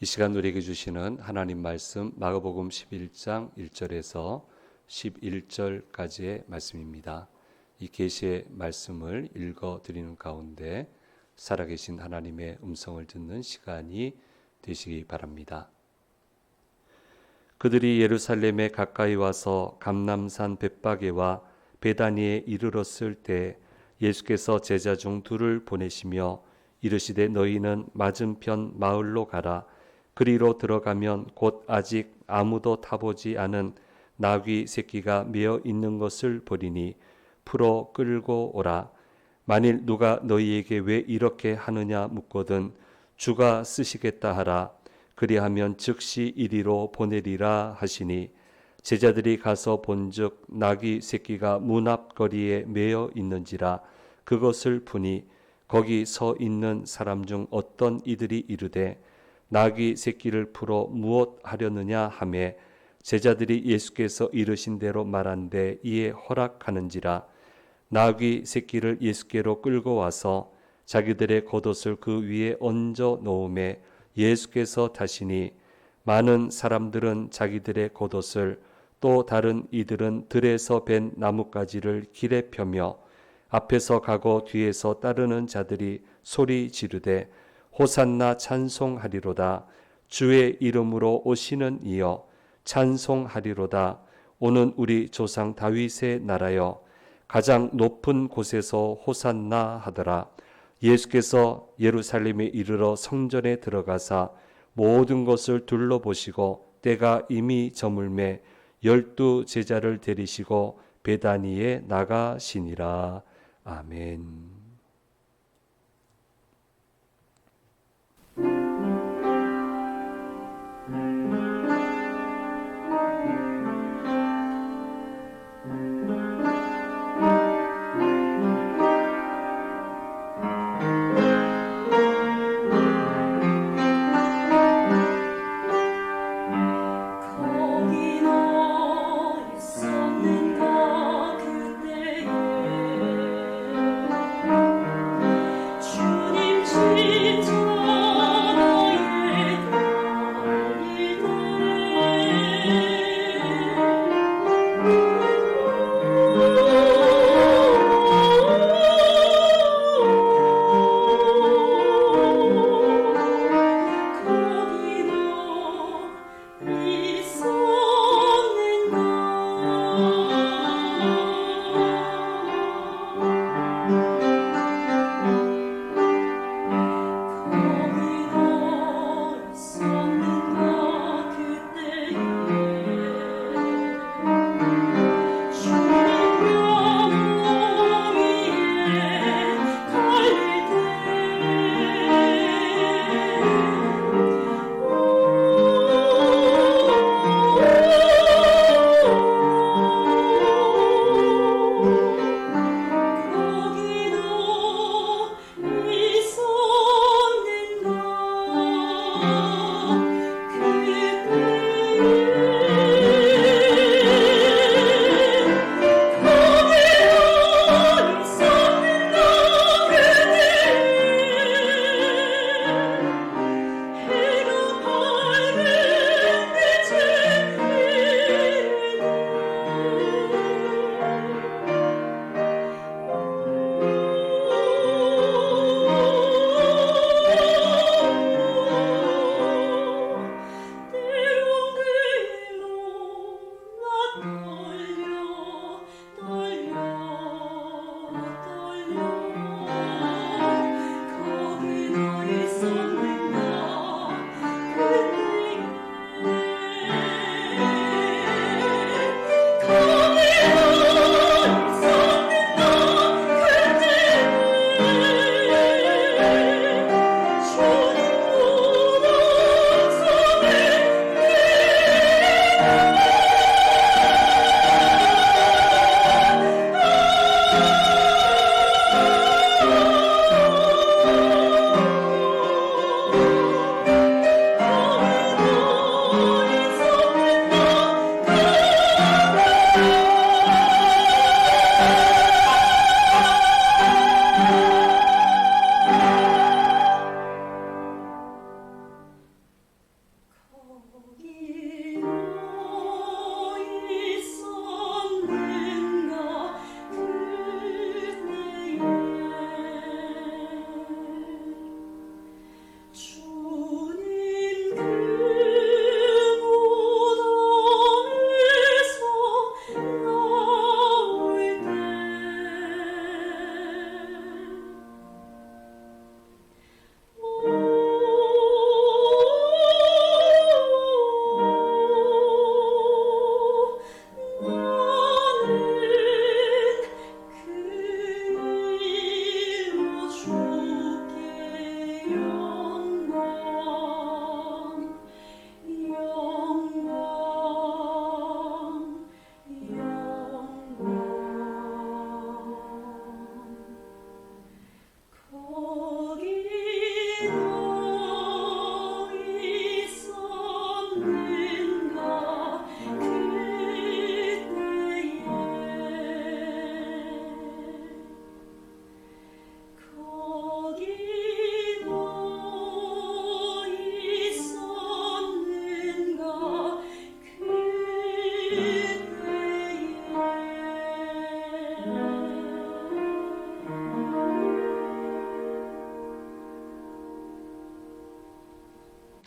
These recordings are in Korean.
이 시간 우리에게 주시는 하나님 말씀 마가복음 11장 1절에서 11절까지의 말씀입니다. 이 계시의 말씀을 읽어 드리는 가운데 살아계신 하나님의 음성을 듣는 시간이 되시기 바랍니다. 그들이 예루살렘에 가까이 와서 감람산 벳바게와 베다니에 이르렀을 때 예수께서 제자 중 둘을 보내시며 이르시되 너희는 맞은편 마을로 가라. 그리로 들어가면 곧 아직 아무도 타보지 않은 나귀 새끼가 메어 있는 것을 보리니 풀어 끌고 오라. 만일 누가 너희에게 왜 이렇게 하느냐 묻거든 주가 쓰시겠다 하라. 그리하면 즉시 이리로 보내리라 하시니 제자들이 가서 본즉 나귀 새끼가 문 앞 거리에 메어 있는지라. 그것을 보니 거기 서 있는 사람 중 어떤 이들이 이르되 나귀 새끼를 풀어 무엇 하려느냐 하매 제자들이 예수께서 이르신 대로 말한데 이에 허락하는지라. 나귀 새끼를 예수께로 끌고 와서 자기들의 겉옷을 그 위에 얹어 놓음에 예수께서 타시니 많은 사람들은 자기들의 겉옷을 또 다른 이들은 들에서 벤 나뭇가지를 길에 펴며 앞에서 가고 뒤에서 따르는 자들이 소리 지르되 호산나 찬송하리로다. 주의 이름으로 오시는 이여 찬송하리로다. 오는 우리 조상 다윗의 나라여 가장 높은 곳에서 호산나 하더라. 예수께서 예루살렘에 이르러 성전에 들어가사 모든 것을 둘러보시고 때가 이미 저물매 12 제자를 데리시고 베다니에 나가시니라. 아멘. 거기 너 있었는가 그때에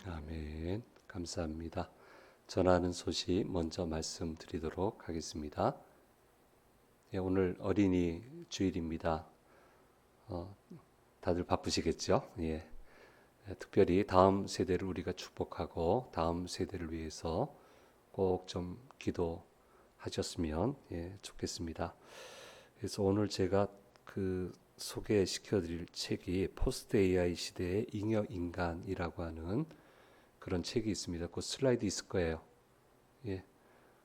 아멘. 감사합니다. 전하는 소식 먼저 말씀드리도록 하겠습니다. 예, 오늘 어린이 주일입니다. 다들 바쁘시겠죠? 예. 특별히 다음 세대를 우리가 축복하고 다음 세대를 위해서 꼭 좀 기도하셨으면 좋겠습니다. 그래서 오늘 제가 소개시켜 드릴 책이 포스트 AI 시대의 잉여 인간이라고 하는 그런 책이 있습니다. 그 슬라이드 있을 거예요. 예.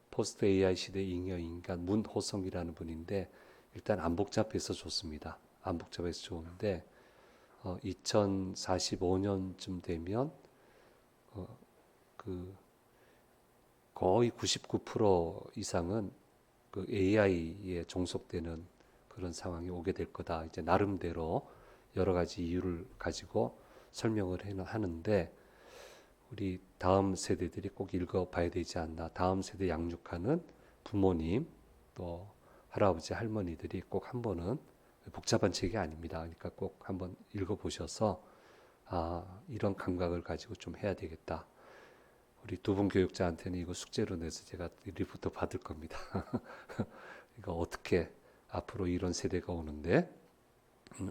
포스트 AI 시대 잉여 인간 문호성이라는 분인데 일단 안 복잡해서 좋습니다. 안 복잡해서 좋은데 2045년쯤 되면 그 거의 99% 이상은 그 AI에 종속되는 그런 상황이 오게 될 거다. 이제 나름대로 여러 가지 이유를 가지고 설명을 하는데 우리 다음 세대들이 꼭 읽어봐야 되지 않나. 다음 세대 양육하는 부모님 또 할아버지 할머니들이 꼭 한 번은 복잡한 책이 아닙니다. 그러니까 꼭 한번 읽어보셔서 이런 감각을 가지고 좀 해야 되겠다. 우리 두 분 교육자한테는 이거 숙제로 내서 제가 리포트 받을 겁니다. 이거 어떻게 앞으로 이런 세대가 오는데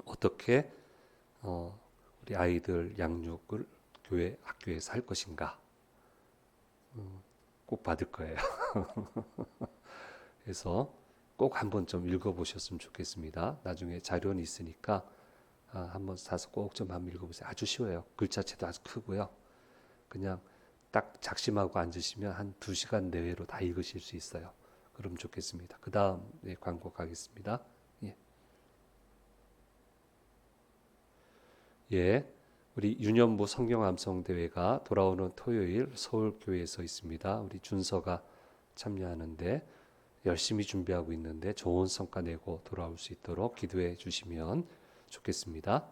어떻게 우리 아이들 양육을 교회 학교에서 할 것인가 꼭 받을 거예요. 그래서 꼭 한번 좀 읽어보셨으면 좋겠습니다. 나중에 자료는 있으니까 한번 사서 꼭 좀 한번 읽어보세요. 아주 쉬워요. 글자체도 아주 크고요. 그냥 딱 작심하고 앉으시면 한 2시간 내외로 다 읽으실 수 있어요. 그럼 좋겠습니다. 그 다음 광고 가겠습니다. 예, 우리 유년부 성경암송대회가 돌아오는 토요일 서울교회에서 있습니다. 우리 준서가 참여하는데 열심히 준비하고 있는데 좋은 성과 내고 돌아올 수 있도록 기도해 주시면 좋겠습니다.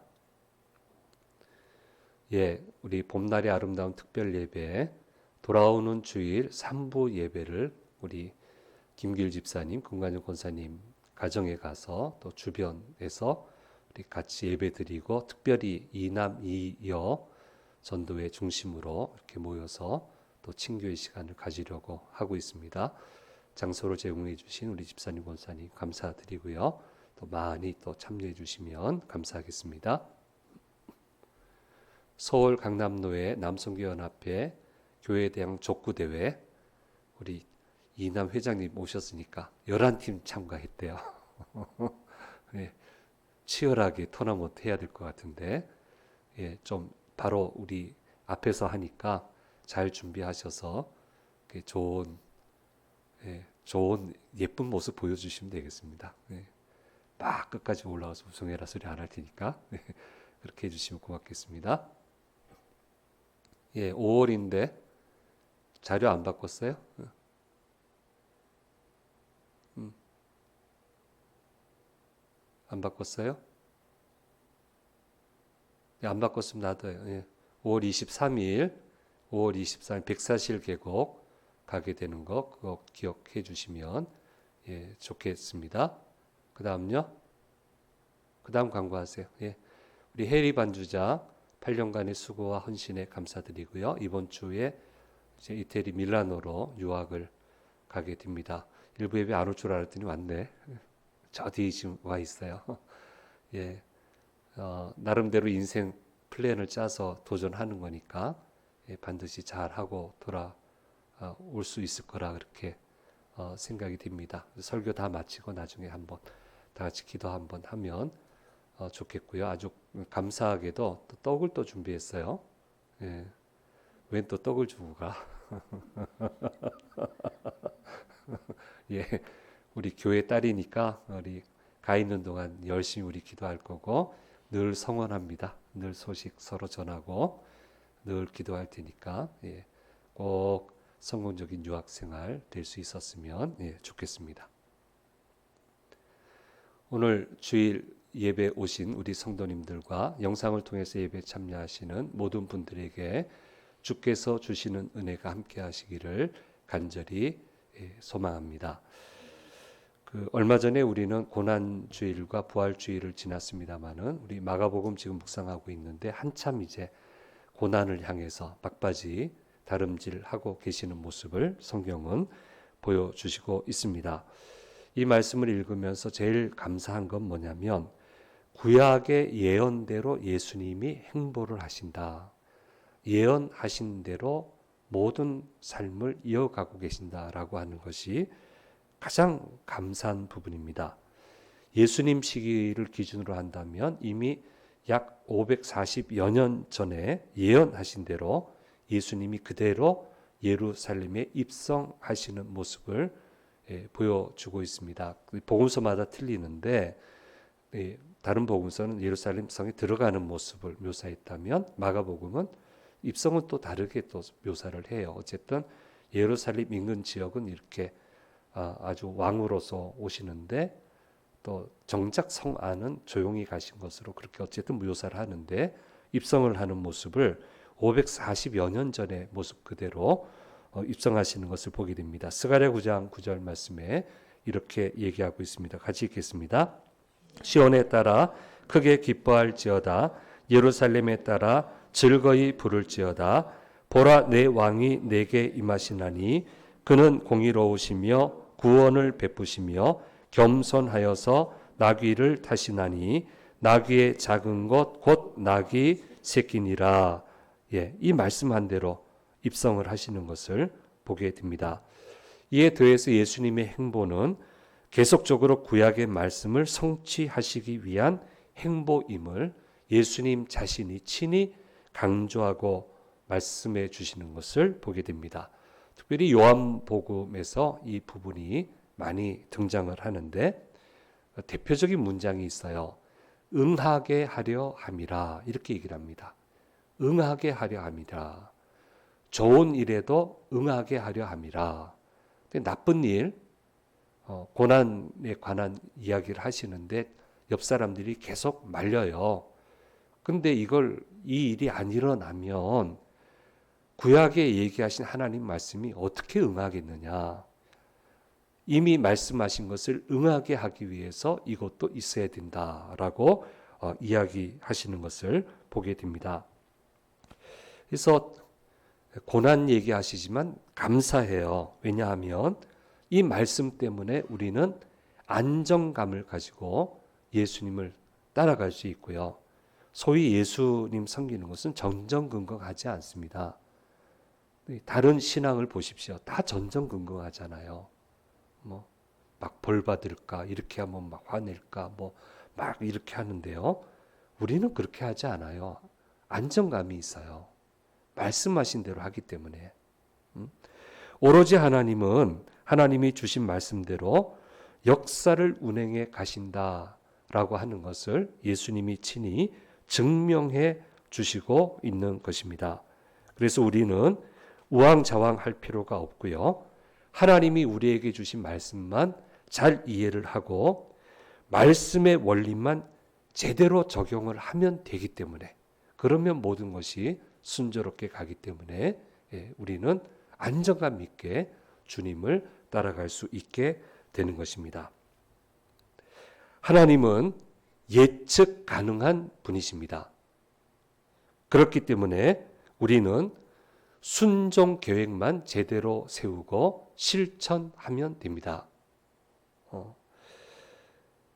예, 우리 봄날의 아름다운 특별 예배 돌아오는 주일 3부 예배를 우리 김길 집사님, 금관영 권사님 가정에 가서 또 주변에서 우리 같이 예배드리고 특별히 이남 이여 전도회 중심으로 이렇게 모여서 또 친교의 시간을 가지려고 하고 있습니다. 장소를 제공해 주신 우리 집사님, 권사님 감사드리고요. 또 많이 또 참여해 주시면 감사하겠습니다. 서울 강남로의 남성교연합회 교회에 대한 족구대회 우리 이남 회장님 오셨으니까 11팀 참가했대요. 네, 치열하게 토너먼트 해야 될 것 같은데 좀 바로 우리 앞에서 하니까 잘 준비하셔서 좋은 예쁜 모습 보여주시면 되겠습니다. 막 끝까지 올라와서 우승해라 소리 안 할 테니까 그렇게 해주시면 고맙겠습니다. 5월인데 자료 안 바꿨어요? 안 바꿨어요? 안 바꿨으면 놔둬요. 5월 23일, 5월 24일 백사실 계곡 가게 되는 거 그거 기억해 주시면 좋겠습니다. 그 다음요? 그 다음 광고하세요. 우리 해리 반주자 8년간의 수고와 헌신에 감사드리고요. 이번 주에 이제 이태리 밀라노로 유학을 가게 됩니다. 일부 예배 안 올 줄 알았더니 왔네. 저 뒤에 지금 와 있어요. 나름대로 인생 플랜을 짜서 도전하는 거니까 반드시 잘하고 돌아올 수 있을 거라 그렇게 생각이 듭니다. 설교 다 마치고 나중에 한번 다 같이 기도 한번 하면 좋겠고요. 아주 감사하게도 또 떡을 또 준비했어요. 웬 또 떡을 주고 가? 우리 교회 딸이니까 우리 가 있는 동안 열심히 우리 기도할 거고 늘 성원합니다. 늘 소식 서로 전하고 늘 기도할 테니까 꼭 성공적인 유학생활 될 수 있었으면 좋겠습니다. 오늘 주일 예배 오신 우리 성도님들과 영상을 통해서 예배 참여하시는 모든 분들에게 주께서 주시는 은혜가 함께 하시기를 간절히 소망합니다. 얼마 전에 우리는 고난주일과 부활주일을 지났습니다마는 우리 마가복음 지금 묵상하고 있는데 한참 이제 고난을 향해서 막바지 다름질하고 계시는 모습을 성경은 보여주시고 있습니다. 이 말씀을 읽으면서 제일 감사한 건 뭐냐면 구약의 예언대로 예수님이 행보를 하신다. 예언하신 대로 모든 삶을 이어가고 계신다라고 하는 것이 가장 감사한 부분입니다. 예수님 시기를 기준으로 한다면 이미 약 540여 년 전에 예언하신 대로 예수님이 그대로 예루살렘에 입성하시는 모습을 보여주고 있습니다. 복음서마다 틀리는데 다른 복음서는 예루살렘 성에 들어가는 모습을 묘사했다면 마가복음은 입성은 또 다르게 또 묘사를 해요. 어쨌든 예루살렘 인근 지역은 이렇게 아주 왕으로서 오시는데 또 정작 성 안은 조용히 가신 것으로 그렇게 어쨌든 묘사를 하는데 입성을 하는 모습을 540여 년 전의 모습 그대로 입성하시는 것을 보게 됩니다. 스가랴 9장 9절 말씀에 이렇게 얘기하고 있습니다. 같이 읽겠습니다. 시온에 따라 크게 기뻐할지어다. 예루살렘에 따라 즐거이 부를지어다. 보라, 내 왕이 내게 임하시나니 그는 공의로우시며 구원을 베푸시며 겸손하여서 나귀를 타시나니 나귀의 작은 것 곧 나귀 새끼니라. 이 말씀한 대로 입성을 하시는 것을 보게 됩니다. 이에 더해서 예수님의 행보는 계속적으로 구약의 말씀을 성취하시기 위한 행보임을 예수님 자신이 친히 강조하고 말씀해 주시는 것을 보게 됩니다. 특별히 요한복음에서 이 부분이 많이 등장을 하는데 대표적인 문장이 있어요. 응하게 하려 함이라 이렇게 얘기를 합니다. 응하게 하려 함이라. 좋은 일에도 응하게 하려 함이라. 나쁜 일, 고난에 관한 이야기를 하시는데 옆 사람들이 계속 말려요. 근데 이 일이 안 일어나면 구약에 얘기하신 하나님 말씀이 어떻게 응하겠느냐. 이미 말씀하신 것을 응하게 하기 위해서 이것도 있어야 된다라고 이야기하시는 것을 보게 됩니다. 그래서 고난 얘기하시지만 감사해요. 왜냐하면 이 말씀 때문에 우리는 안정감을 가지고 예수님을 따라갈 수 있고요. 소위 예수님 섬기는 것은 전전긍긍하지 않습니다. 다른 신앙을 보십시오. 다 전전긍긍하잖아요. 막 벌 받을까 이렇게 하면 막 화낼까 막 이렇게 하는데요. 우리는 그렇게 하지 않아요. 안정감이 있어요. 말씀하신 대로 하기 때문에. 오로지 하나님은 하나님이 주신 말씀대로 역사를 운행해 가신다라고 하는 것을 예수님이 친히 증명해 주시고 있는 것입니다. 그래서 우리는 우왕좌왕할 필요가 없고요. 하나님이 우리에게 주신 말씀만 잘 이해를 하고 말씀의 원리만 제대로 적용을 하면 되기 때문에 그러면 모든 것이 순조롭게 가기 때문에 우리는 안정감 있게 주님을 따라갈 수 있게 되는 것입니다. 하나님은 예측 가능한 분이십니다. 그렇기 때문에 우리는 순종 계획만 제대로 세우고 실천하면 됩니다.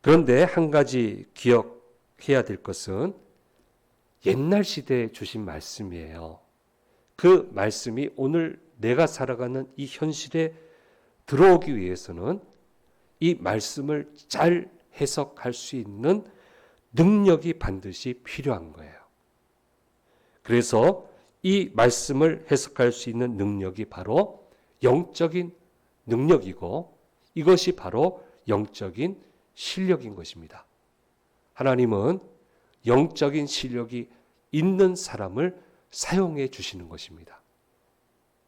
그런데 한 가지 기억해야 될 것은 옛날 시대에 주신 말씀이에요. 그 말씀이 오늘 내가 살아가는 이 현실에 들어오기 위해서는 이 말씀을 잘 해석할 수 있는 능력이 반드시 필요한 거예요. 그래서 이 말씀을 해석할 수 있는 능력이 바로 영적인 능력이고 이것이 바로 영적인 실력인 것입니다. 하나님은 영적인 실력이 있는 사람을 사용해 주시는 것입니다.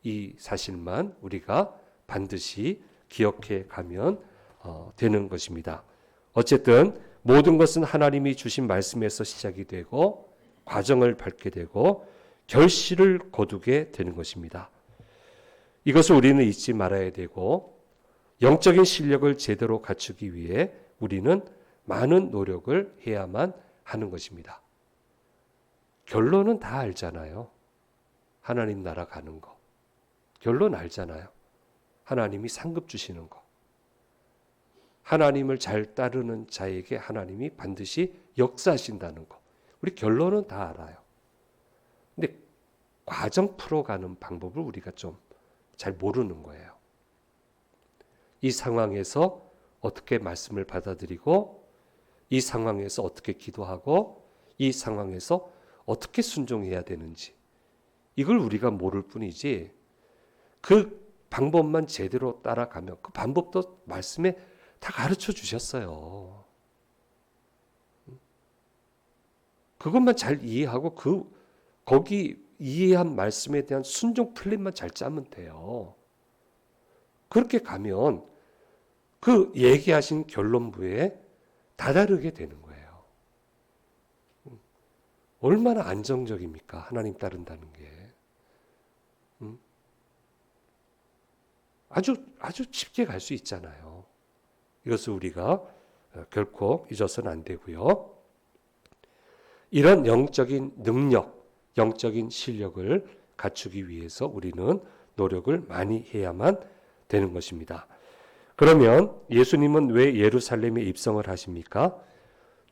이 사실만 우리가 반드시 기억해 가면 되는 것입니다. 어쨌든 모든 것은 하나님이 주신 말씀에서 시작이 되고 과정을 밟게 되고 결실을 거두게 되는 것입니다. 이것을 우리는 잊지 말아야 되고 영적인 실력을 제대로 갖추기 위해 우리는 많은 노력을 해야만 하는 것입니다. 결론은 다 알잖아요. 하나님 나라 가는 거. 결론 알잖아요. 하나님이 상급 주시는 거. 하나님을 잘 따르는 자에게 하나님이 반드시 역사하신다는 거. 우리 결론은 다 알아요. 근데 과정 풀어가는 방법을 우리가 좀 잘 모르는 거예요. 이 상황에서 어떻게 말씀을 받아들이고, 이 상황에서 어떻게 기도하고, 이 상황에서 어떻게 순종해야 되는지, 이걸 우리가 모를 뿐이지, 그 방법만 제대로 따라가면 그 방법도 말씀에 다 가르쳐 주셨어요. 그것만 잘 이해하고 거기 이해한 말씀에 대한 순종 플랜만 잘 짜면 돼요. 그렇게 가면 그 얘기하신 결론부에 다다르게 되는 거예요. 얼마나 안정적입니까? 하나님 따른다는 게. 아주 쉽게 갈 수 있잖아요. 이것을 우리가 결코 잊어서는 안 되고요. 이런 영적인 능력, 영적인 실력을 갖추기 위해서 우리는 노력을 많이 해야만 되는 것입니다. 그러면 예수님은 왜 예루살렘에 입성을 하십니까?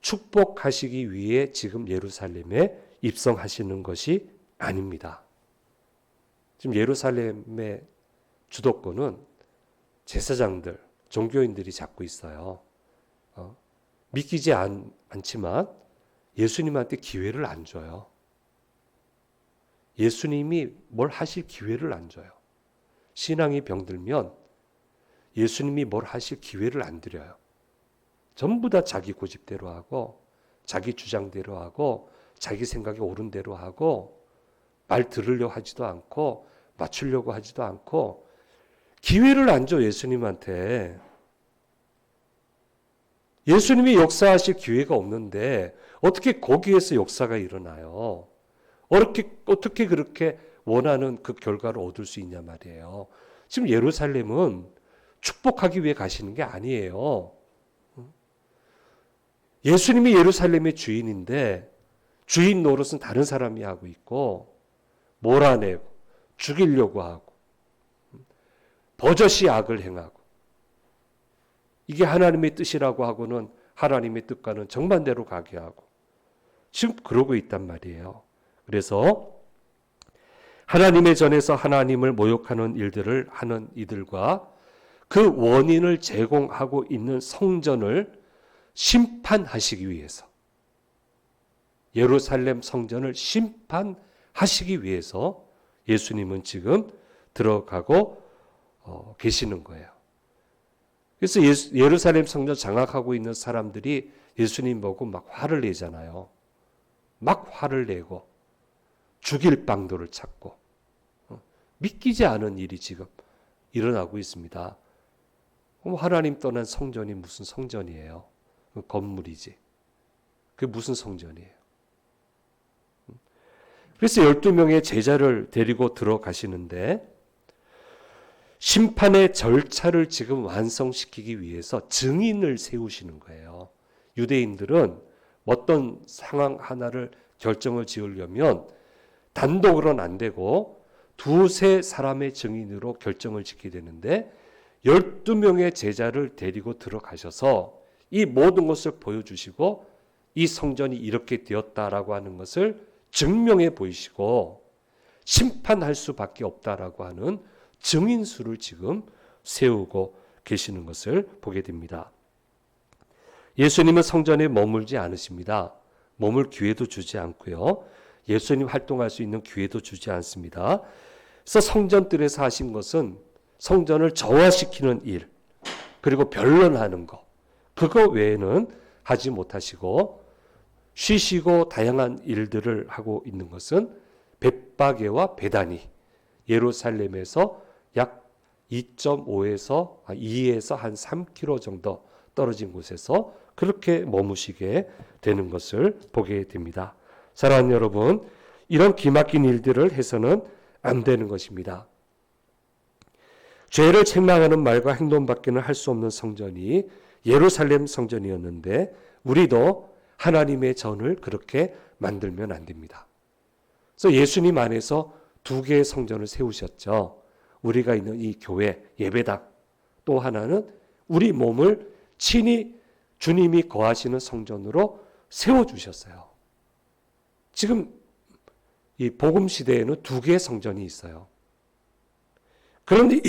축복하시기 위해 지금 예루살렘에 입성하시는 것이 아닙니다. 지금 예루살렘의 주도권은 제사장들, 종교인들이 잡고 있어요. 믿기지 않지만 예수님한테 기회를 안 줘요. 예수님이 뭘 하실 기회를 안 줘요. 신앙이 병들면 예수님이 뭘 하실 기회를 안 드려요. 전부 다 자기 고집대로 하고, 자기 주장대로 하고, 자기 생각이 옳은 대로 하고, 말 들으려고 하지도 않고, 맞추려고 하지도 않고, 기회를 안 줘, 예수님한테. 예수님이 역사하실 기회가 없는데 어떻게 거기에서 역사가 일어나요? 어떻게 그렇게 원하는 그 결과를 얻을 수 있냐 말이에요. 지금 예루살렘은 축복하기 위해 가시는 게 아니에요. 예수님이 예루살렘의 주인인데 주인 노릇은 다른 사람이 하고 있고, 몰아내고 죽이려고 하고, 버젓이 악을 행하고, 이게 하나님의 뜻이라고 하고는 하나님의 뜻과는 정반대로 가게 하고, 지금 그러고 있단 말이에요. 그래서 하나님의 전에서 하나님을 모욕하는 일들을 하는 이들과 그 원인을 제공하고 있는 성전을 심판하시기 위해서, 예루살렘 성전을 심판하시기 위해서 예수님은 지금 들어가고 계시는 거예요. 그래서 예루살렘 성전 장악하고 있는 사람들이 예수님 보고 막 화를 내잖아요. 막 화를 내고 죽일 방도를 찾고, 믿기지 않은 일이 지금 일어나고 있습니다. 하나님 떠난 성전이 무슨 성전이에요? 건물이지. 그게 무슨 성전이에요? 그래서 12명의 제자를 데리고 들어가시는데, 심판의 절차를 지금 완성시키기 위해서 증인을 세우시는 거예요. 유대인들은 어떤 상황 하나를 결정을 지으려면 단독으로는 안 되고 두세 사람의 증인으로 결정을 짓게 되는데, 12명의 제자를 데리고 들어가셔서 이 모든 것을 보여주시고 이 성전이 이렇게 되었다라고 하는 것을 증명해 보이시고 심판할 수밖에 없다라고 하는 증인수를 지금 세우고 계시는 것을 보게 됩니다. 예수님은 성전에 머물지 않으십니다. 머물 기회도 주지 않고요. 예수님 활동할 수 있는 기회도 주지 않습니다. 그래서 성전들에서 하신 것은 성전을 정화시키는 일, 그리고 변론하는 것, 그거 외에는 하지 못하시고 쉬시고 다양한 일들을 하고 있는 것은 벳바게와 베다니, 예루살렘에서 약 2.5에서 2에서 한 3km 정도 떨어진 곳에서 그렇게 머무시게 되는 것을 보게 됩니다. 사랑하는 여러분, 이런 기막힌 일들을 해서는 안 되는 것입니다. 죄를 책망하는 말과 행동밖에는 할 수 없는 성전이 예루살렘 성전이었는데 우리도 하나님의 전을 그렇게 만들면 안 됩니다. 그래서 예수님 안에서 두 개의 성전을 세우셨죠. 우리가 있는 이 교회 예배당, 또 하나는 우리 몸을 친히 주님이 거하시는 성전으로 세워주셨어요. 지금 이 복음 시대에는 두 개의 성전이 있어요. 그런데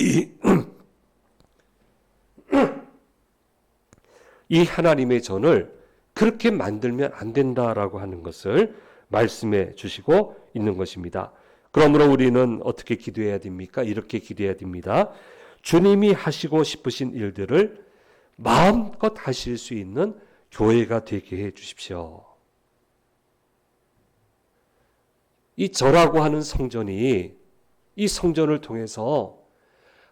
이 하나님의 전을 그렇게 만들면 안 된다라고 하는 것을 말씀해 주시고 있는 것입니다. 그러므로 우리는 어떻게 기도해야 됩니까? 이렇게 기도해야 됩니다. 주님이 하시고 싶으신 일들을 마음껏 하실 수 있는 교회가 되게 해 주십시오. 이 절하고 하는 성전이 이 성전을 통해서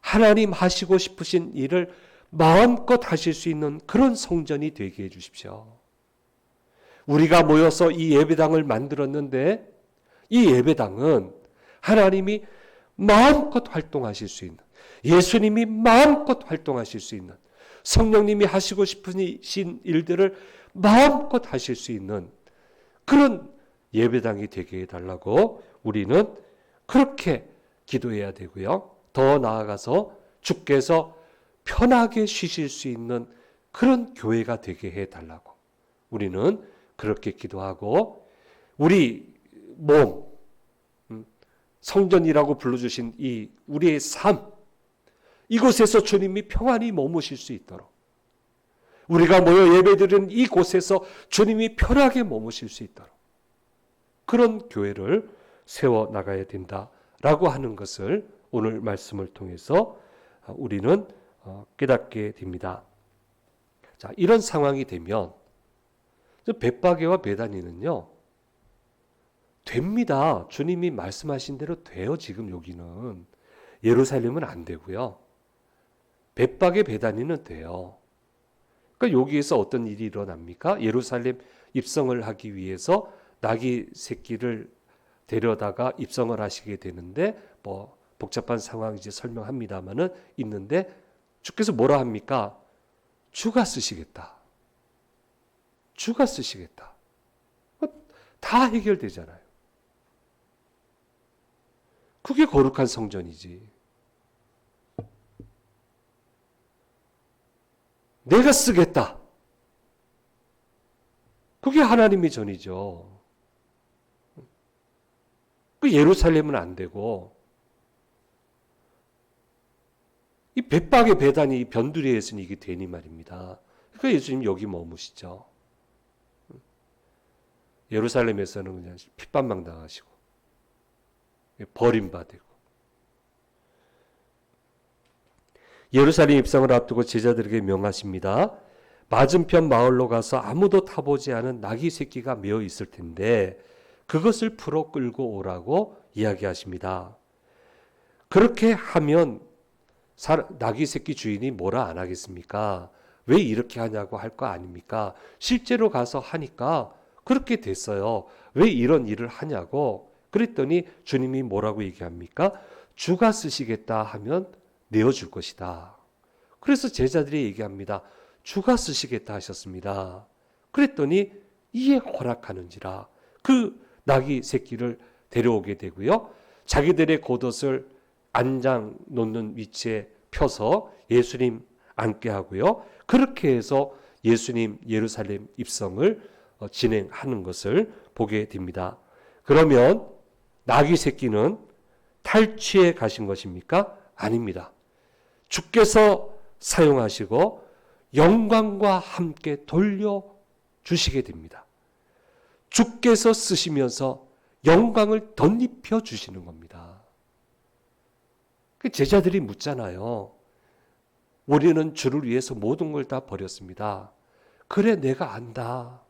하나님 하시고 싶으신 일을 마음껏 하실 수 있는 그런 성전이 되게 해 주십시오. 우리가 모여서 이 예배당을 만들었는데 이 예배당은 하나님이 마음껏 활동하실 수 있는, 예수님이 마음껏 활동하실 수 있는, 성령님이 하시고 싶으신 일들을 마음껏 하실 수 있는 그런 예배당이 되게 해달라고 우리는 그렇게 기도해야 되고요. 더 나아가서 주께서 편하게 쉬실 수 있는 그런 교회가 되게 해달라고 우리는 그렇게 기도하고, 우리 몸, 성전이라고 불러주신 이 우리의 삶, 이곳에서 주님이 평안히 머무실 수 있도록, 우리가 모여 예배드리는 이곳에서 주님이 편하게 머무실 수 있도록 그런 교회를 세워나가야 된다라고 하는 것을 오늘 말씀을 통해서 우리는 깨닫게 됩니다. 자, 이런 상황이 되면 벳바게와 베다니는요 됩니다. 주님이 말씀하신 대로 돼요. 지금 여기는 예루살렘은 안 되고요. 벳바게 베다니는 돼요. 그러니까 여기에서 어떤 일이 일어납니까? 예루살렘 입성을 하기 위해서 나귀 새끼를 데려다가 입성을 하시게 되는데 뭐 복잡한 상황 이제 설명합니다만은 있는데 주께서 뭐라 합니까? 주가 쓰시겠다. 주가 쓰시겠다. 다 해결되잖아요. 그게 거룩한 성전이지. 내가 쓰겠다. 그게 하나님의 전이죠. 그 예루살렘은 안 되고 이 벳박의 배단이 변두리에서는 이게 되니 말입니다. 그러니까 예수님 여기 머무시죠. 예루살렘에서는 그냥 핍박만 당하시고 버림받고, 예루살렘 입성을 앞두고 제자들에게 명하십니다. 맞은편 마을로 가서 아무도 타보지 않은 나귀 새끼가 메어 있을 텐데 그것을 풀어 끌고 오라고 이야기하십니다. 그렇게 하면 나귀 새끼 주인이 뭐라 안 하겠습니까? 왜 이렇게 하냐고 할 거 아닙니까? 실제로 가서 하니까 그렇게 됐어요. 왜 이런 일을 하냐고 그랬더니 주님이 뭐라고 얘기합니까? 주가 쓰시겠다 하면 내어줄 것이다. 그래서 제자들이 얘기합니다. 주가 쓰시겠다 하셨습니다. 그랬더니 이에 허락하는지라 그 나귀 새끼를 데려오게 되고요. 자기들의 겉옷을 안장 놓는 위치에 펴서 예수님 앉게 하고요. 그렇게 해서 예수님 예루살렘 입성을 진행하는 것을 보게 됩니다. 그러면 나귀 새끼는 탈취해 가신 것입니까? 아닙니다. 주께서 사용하시고 영광과 함께 돌려주시게 됩니다. 주께서 쓰시면서 영광을 덧입혀 주시는 겁니다. 제자들이 묻잖아요. 우리는 주를 위해서 모든 걸 다 버렸습니다. 그래, 내가 안다.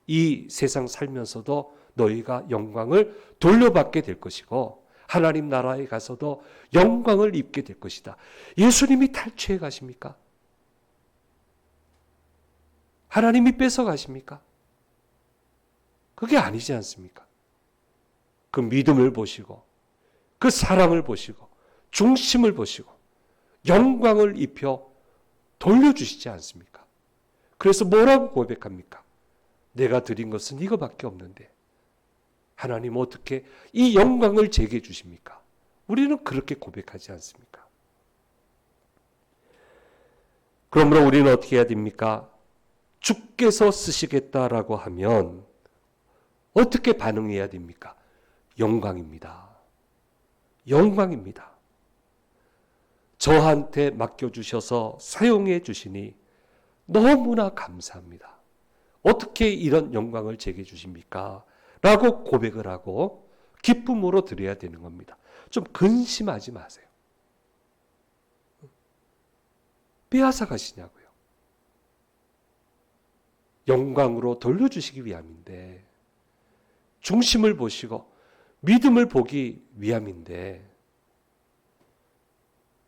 이 세상 살면서도 너희가 영광을 돌려받게 될 것이고 하나님 나라에 가서도 영광을 입게 될 것이다. 예수님이 탈취해 가십니까? 하나님이 뺏어 가십니까? 그게 아니지 않습니까? 그 믿음을 보시고 그 사랑을 보시고 중심을 보시고 영광을 입혀 돌려주시지 않습니까? 그래서 뭐라고 고백합니까? 내가 드린 것은 이거밖에 없는데 하나님 어떻게 이 영광을 제게 주십니까? 우리는 그렇게 고백하지 않습니까? 그러므로 우리는 어떻게 해야 됩니까? 주께서 쓰시겠다라고 하면 어떻게 반응해야 됩니까? 영광입니다. 영광입니다. 저한테 맡겨주셔서 사용해 주시니 너무나 감사합니다. 어떻게 이런 영광을 제게 주십니까? 라고 고백을 하고 기쁨으로 드려야 되는 겁니다. 좀 근심하지 마세요. 빼앗아 가시냐고요. 영광으로 돌려주시기 위함인데, 중심을 보시고 믿음을 보기 위함인데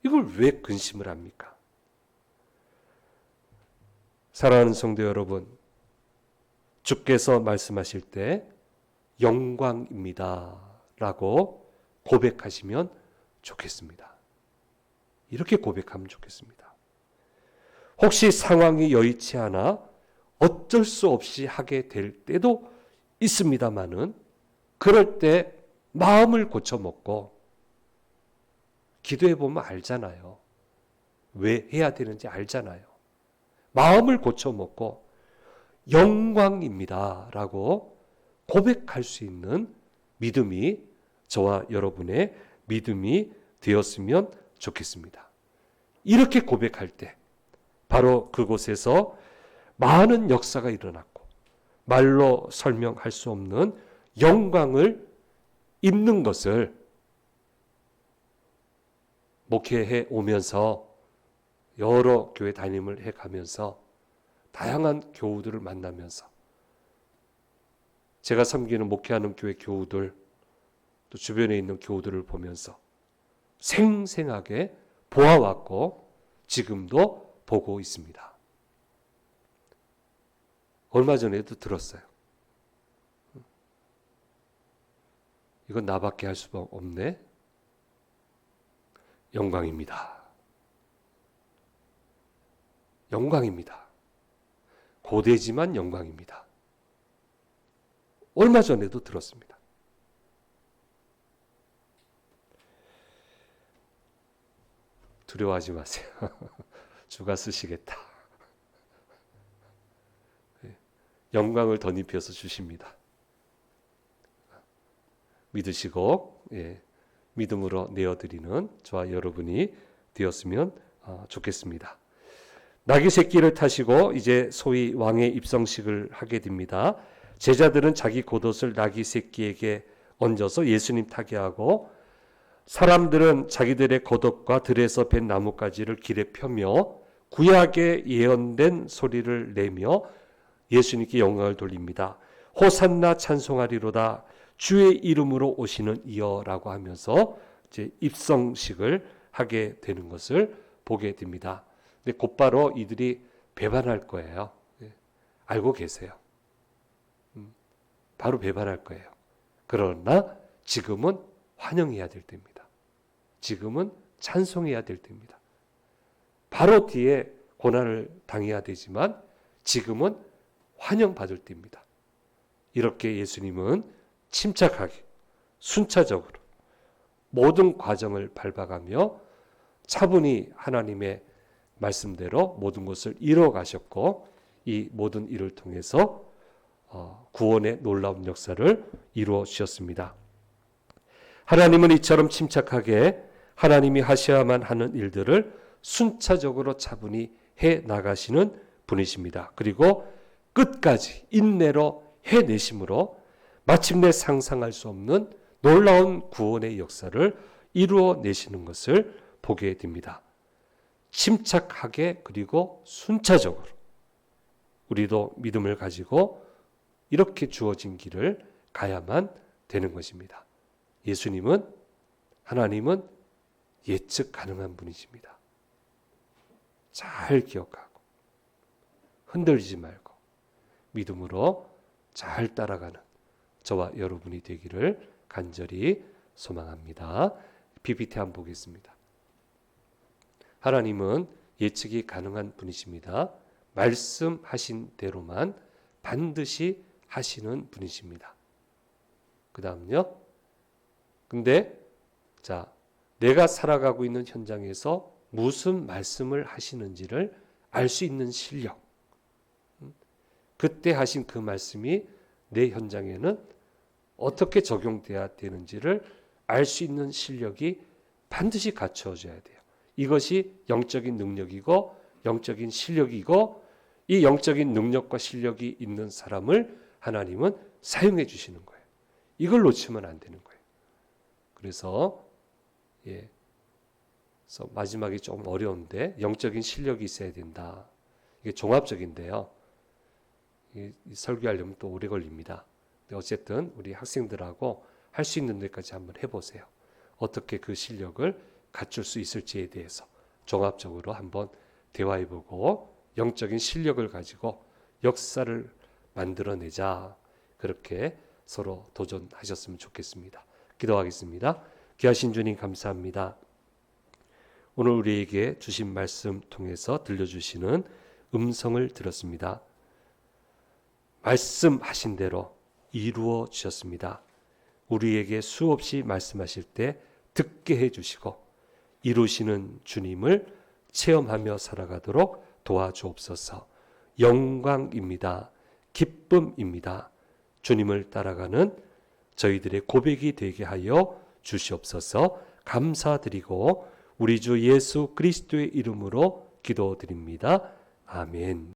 이걸 왜 근심을 합니까? 사랑하는 성도 여러분, 주께서 말씀하실 때 영광입니다 라고 고백하시면 좋겠습니다. 이렇게 고백하면 좋겠습니다. 혹시 상황이 여의치 않아 어쩔 수 없이 하게 될 때도 있습니다마는, 그럴 때 마음을 고쳐먹고 기도해 보면 알잖아요. 왜 해야 되는지 알잖아요. 마음을 고쳐먹고 영광입니다 라고 고백할 수 있는 믿음이 저와 여러분의 믿음이 되었으면 좋겠습니다. 이렇게 고백할 때 바로 그곳에서 많은 역사가 일어났고 말로 설명할 수 없는 영광을 입는 것을 목회해 오면서, 여러 교회 담임을 해가면서 다양한 교우들을 만나면서, 제가 섬기는 목회하는 교회 교우들, 또 주변에 있는 교우들을 보면서 생생하게 보아왔고 지금도 보고 있습니다. 얼마 전에도 들었어요. 이건 나밖에 할 수가 없네. 영광입니다. 영광입니다. 고되지만 영광입니다. 얼마 전에도 들었습니다. 두려워하지 마세요. 주가 쓰시겠다. 영광을 덧입혀서 주십니다. 믿으시고 믿음으로 내어드리는 저와 여러분이 되었으면 좋겠습니다. 나귀 새끼를 타시고 이제 소위 왕의 입성식을 하게 됩니다. 제자들은 자기 겉옷을 나귀 새끼에게 얹어서 예수님 타게 하고, 사람들은 자기들의 겉옷과 들에서 벤 나뭇가지를 길에 펴며 구약에 예언된 소리를 내며 예수님께 영광을 돌립니다. 호산나 찬송하리로다 주의 이름으로 오시는 이여라고 하면서 이제 입성식을 하게 되는 것을 보게 됩니다. 근데 곧바로 이들이 배반할 거예요. 알고 계세요. 바로 배반할 거예요. 그러나 지금은 환영해야 될 때입니다. 지금은 찬송해야 될 때입니다. 바로 뒤에 고난을 당해야 되지만 지금은 환영받을 때입니다. 이렇게 예수님은 침착하게 순차적으로 모든 과정을 밟아가며 차분히 하나님의 말씀대로 모든 것을 이루어 가셨고, 이 모든 일을 통해서 구원의 놀라운 역사를 이루어 주셨습니다. 하나님은 이처럼 침착하게 하나님이 하셔야만 하는 일들을 순차적으로 차분히 해 나가시는 분이십니다. 그리고 끝까지 인내로 해내심으로 마침내 상상할 수 없는 놀라운 구원의 역사를 이루어내시는 것을 보게 됩니다. 침착하게 그리고 순차적으로 우리도 믿음을 가지고 이렇게 주어진 길을 가야만 되는 것입니다. 예수님은, 하나님은 예측 가능한 분이십니다. 잘 기억하고 흔들리지 말고 믿음으로 잘 따라가는 저와 여러분이 되기를 간절히 소망합니다. PPT 한번 보겠습니다. 하나님은 예측이 가능한 분이십니다. 말씀하신 대로만 반드시 하시는 분이십니다. 그 다음요. 근데 자, 내가 살아가고 있는 현장에서 무슨 말씀을 하시는지를 알 수 있는 실력. 그때 하신 그 말씀이 내 현장에는 어떻게 적용돼야 되는지를 알 수 있는 실력이 반드시 갖춰져야 돼요. 이것이 영적인 능력이고 영적인 실력이고, 이 영적인 능력과 실력이 있는 사람을 하나님은 사용해 주시는 거예요. 이걸 놓치면 안 되는 거예요. 그래서 그래서 마지막이 좀 어려운데, 영적인 실력이 있어야 된다. 이게 종합적인데요. 이 설교하려면 또 오래 걸립니다. 근데 어쨌든 우리 학생들하고 할 수 있는 데까지 한번 해보세요. 어떻게 그 실력을 갖출 수 있을지에 대해서 종합적으로 한번 대화해보고 영적인 실력을 가지고 역사를 만들어내자. 그렇게 서로 도전하셨으면 좋겠습니다. 기도하겠습니다. 귀하신 주님 감사합니다. 오늘 우리에게 주신 말씀 통해서 들려주시는 음성을 들었습니다. 말씀하신 대로 이루어 주셨습니다. 우리에게 수없이 말씀하실 때 듣게 해주시고 이루시는 주님을 체험하며 살아가도록 도와주옵소서. 영광입니다. 기쁨입니다. 주님을 따라가는 저희들의 고백이 되게 하여 주시옵소서. 감사드리고 우리 주 예수 그리스도의 이름으로 기도드립니다. 아멘.